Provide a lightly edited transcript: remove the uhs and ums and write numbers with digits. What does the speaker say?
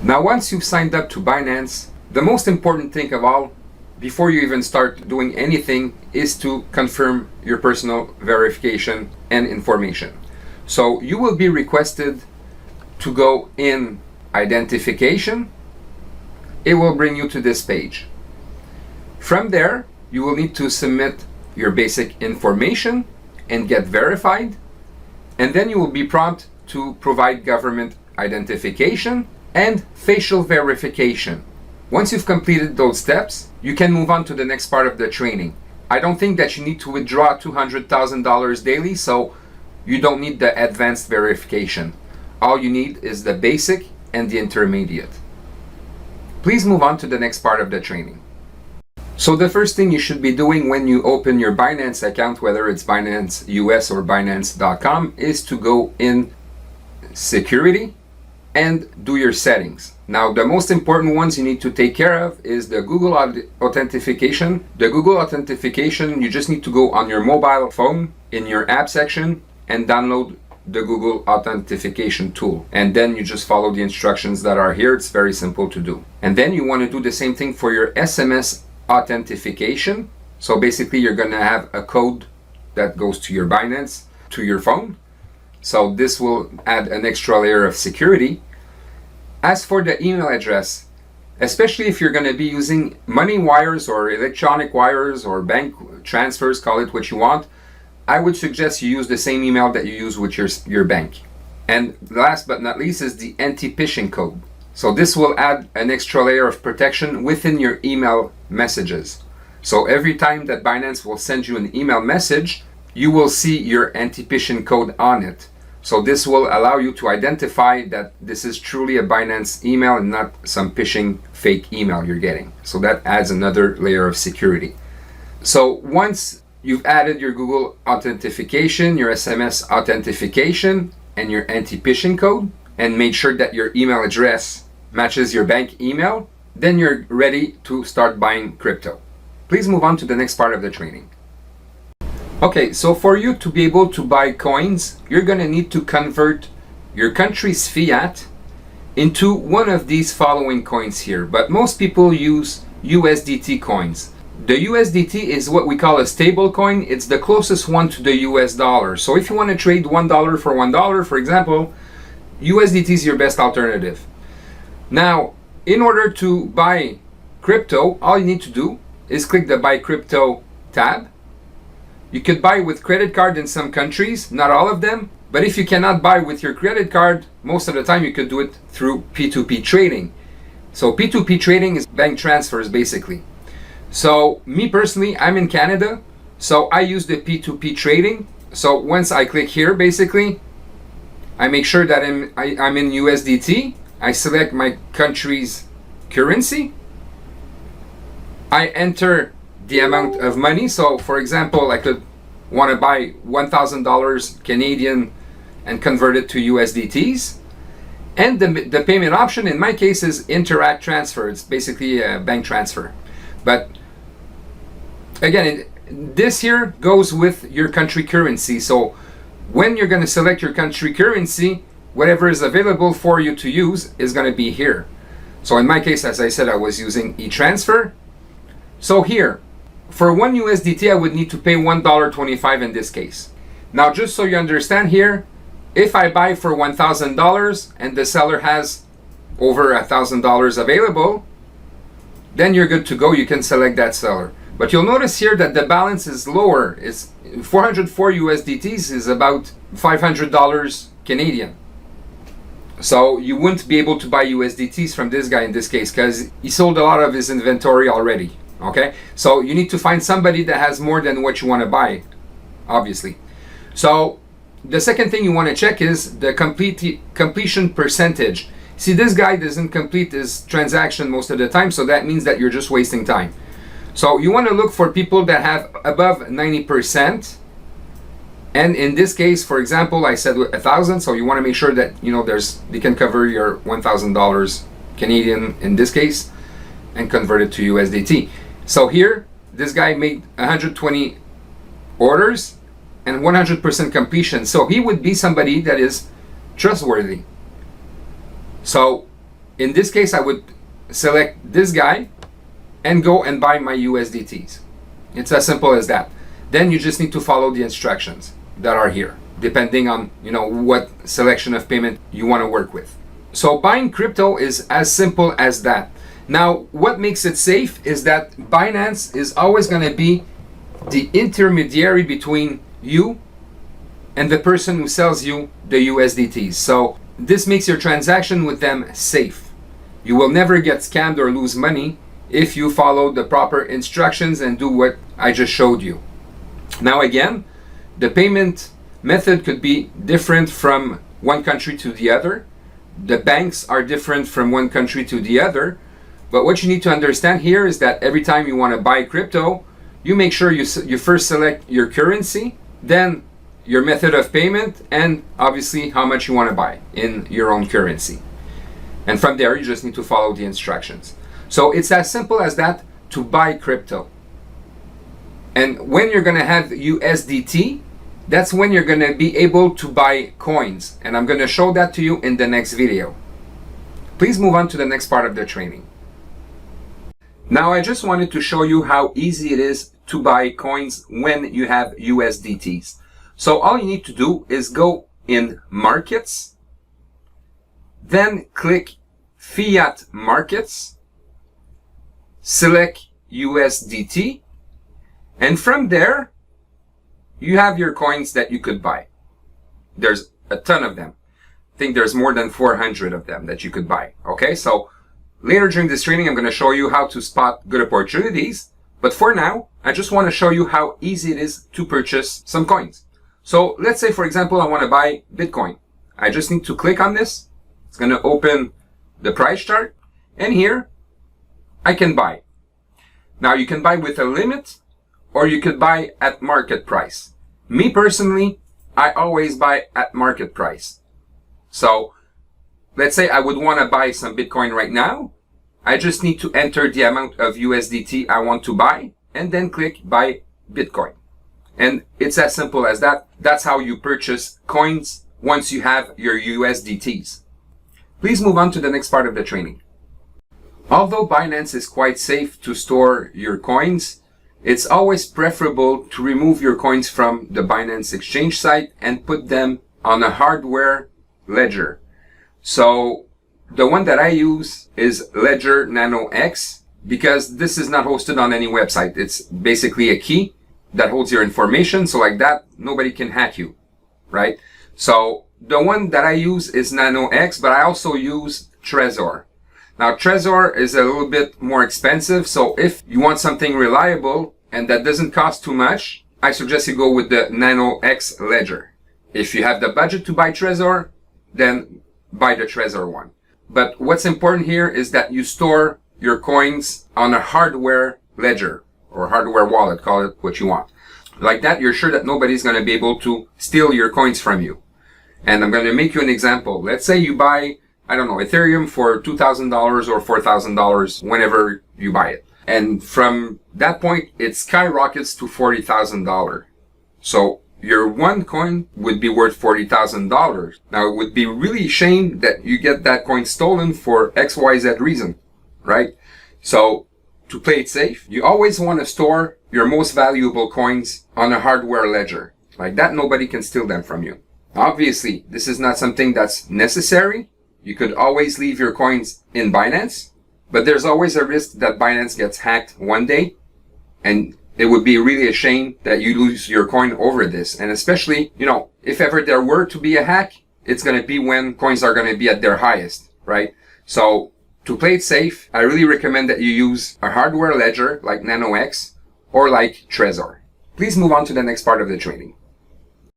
Now, once you've signed up to Binance, the most important thing of all, before you even start doing anything, is to confirm your personal verification and information. So you will be requested to go in identification. It will bring you to this page. From there, you will need to submit your basic information and get verified. And then you will be prompted to provide government identification and facial verification. Once you've completed those steps, you can move on to the next part of the training. I don't think that you need to withdraw $200,000 daily, so you don't need the advanced verification. All you need is the basic and the intermediate. Please move on to the next part of the training. So the first thing you should be doing when you open your Binance account, whether it's Binance US or Binance.com, is to go in security and do your settings. Now, the most important ones you need to take care of is the Google authentication. The Google authentication, you just need to go on your mobile phone in your app section and download the Google authentication tool. And then you just follow the instructions that are here. It's very simple to do. And then you want to do the same thing for your SMS authentication. So basically, you're going to have a code that goes to your Binance, to your phone. So this will add an extra layer of security. As for the email address, especially if you're going to be using money wires or electronic wires or bank transfers, call it what you want, I would suggest you use the same email that you use with your bank. And last but not least is the anti-phishing code. So this will add an extra layer of protection within your email messages. So every time that Binance will send you an email message, you will see your anti-phishing code on it. So this will allow you to identify that this is truly a Binance email and not some phishing fake email you're getting. So that adds another layer of security. So once you've added your Google authentication, your SMS authentication, and your anti-phishing code, and made sure that your email address matches your bank email, then you're ready to start buying crypto. Please move on to the next part of the training. Okay, so for you to be able to buy coins, you're going to need to convert your country's fiat into one of these following coins here. But most people use USDT coins. The USDT is what we call a stable coin. It's the closest one to the US dollar. So if you want to trade $1 for $1, for example, USDT is your best alternative. Now, in order to buy crypto, all you need to do is click the Buy Crypto tab. You could buy with credit card in some countries, not all of them. But if you cannot buy with your credit card, most of the time you could do it through P2P trading. So P2P trading is bank transfers basically. So me personally, I'm in Canada, so I use the P2P trading. So once I click here, basically, I make sure that I'm in USDT. I select my country's currency. I enter the amount of money. So for example, I could want to buy $1,000 Canadian and convert it to USDTs. And the payment option in my case is Interact Transfer. It's basically a bank transfer. But again, this here goes with your country currency. So when you're going to select your country currency, whatever is available for you to use is going to be here. So in my case, as I said, I was using e-transfer. So here, for one USDT, I would need to pay $1.25 in this case. Now, just so you understand here, if I buy for $1,000 and the seller has over $1,000 available, then you're good to go. You can select that seller. But you'll notice here that the balance is lower. It's 404 USDTs is about $500 Canadian. So you wouldn't be able to buy USDTs from this guy in this case because he sold a lot of his inventory already. Okay, so you need to find somebody that has more than what you want to buy, obviously. So the second thing you want to check is the completion percentage. See, this guy doesn't complete his transaction most of the time, so that means that you're just wasting time. So you want to look for people that have above 90%. And in this case, for example, I said 1,000, so you want to make sure that they can cover your $1,000 Canadian in this case and convert it to USDT. So here, this guy made 120 orders and 100% completion. So he would be somebody that is trustworthy. So In this case, I would select this guy and go and buy my USDTs. It's as simple as that. Then you just need to follow the instructions that are here, depending on what selection of payment you want to work with. So buying crypto is as simple as that. Now, what makes it safe is that Binance is always going to be the intermediary between you and the person who sells you the USDTs. So this makes your transaction with them safe. You will never get scammed or lose money if you follow the proper instructions and do what I just showed you. Now again, the payment method could be different from one country to the other. The banks are different from one country to the other. But what you need to understand here is that every time you want to buy crypto, you make sure you first select your currency, then your method of payment, and obviously how much you want to buy in your own currency. And from there, you just need to follow the instructions. So it's as simple as that to buy crypto. And when you're going to have USDT, that's when you're going to be able to buy coins. And I'm going to show that to you in the next video. Please move on to the next part of the training. Now, I just wanted to show you how easy it is to buy coins when you have USDTs. So all you need to do is go in Markets, then click Fiat Markets, select USDT, and from there, you have your coins that you could buy. There's a ton of them. I think there's more than 400 of them that you could buy. Okay, so later during this training, I'm going to show you how to spot good opportunities. But for now, I just want to show you how easy it is to purchase some coins. So let's say, for example, I want to buy Bitcoin. I just need to click on this. It's going to open the price chart. And here, I can buy. Now, you can buy with a limit, or you could buy at market price. Me personally, I always buy at market price. So let's say I would want to buy some Bitcoin right now. I just need to enter the amount of USDT I want to buy and then click buy Bitcoin. And it's as simple as that. That's how you purchase coins once you have your USDTs. Please move on to the next part of the training. Although Binance is quite safe to store your coins, it's always preferable to remove your coins from the Binance exchange site and put them on a hardware ledger. So the one that I use is Ledger Nano X because this is not hosted on any website. It's basically a key that holds your information. So like that, nobody can hack you, right? So the one that I use is Nano X, but I also use Trezor. Now Trezor is a little bit more expensive. So if you want something reliable and that doesn't cost too much, I suggest you go with the Nano X Ledger. If you have the budget to buy Trezor, then buy the Trezor one. But what's important here is that you store your coins on a hardware ledger or hardware wallet, call it what you want. Like that, you're sure that nobody's going to be able to steal your coins from you. And I'm going to make you an example. Let's say you buy, I don't know, Ethereum for $2,000 or $4,000 whenever you buy it. And from that point, it skyrockets to $40,000. So your one coin would be worth $40,000. Now, it would be really a shame that you get that coin stolen for XYZ reason, right? So to play it safe, you always want to store your most valuable coins on a hardware ledger. Like that, nobody can steal them from you. Obviously, this is not something that's necessary. You could always leave your coins in Binance, but there's always a risk that Binance gets hacked one day, and it would be really a shame that you lose your coin over this. And especially, if ever there were to be a hack, it's going to be when coins are going to be at their highest, right? So to play it safe, I really recommend that you use a hardware ledger like Nano X or like Trezor. Please move on to the next part of the training.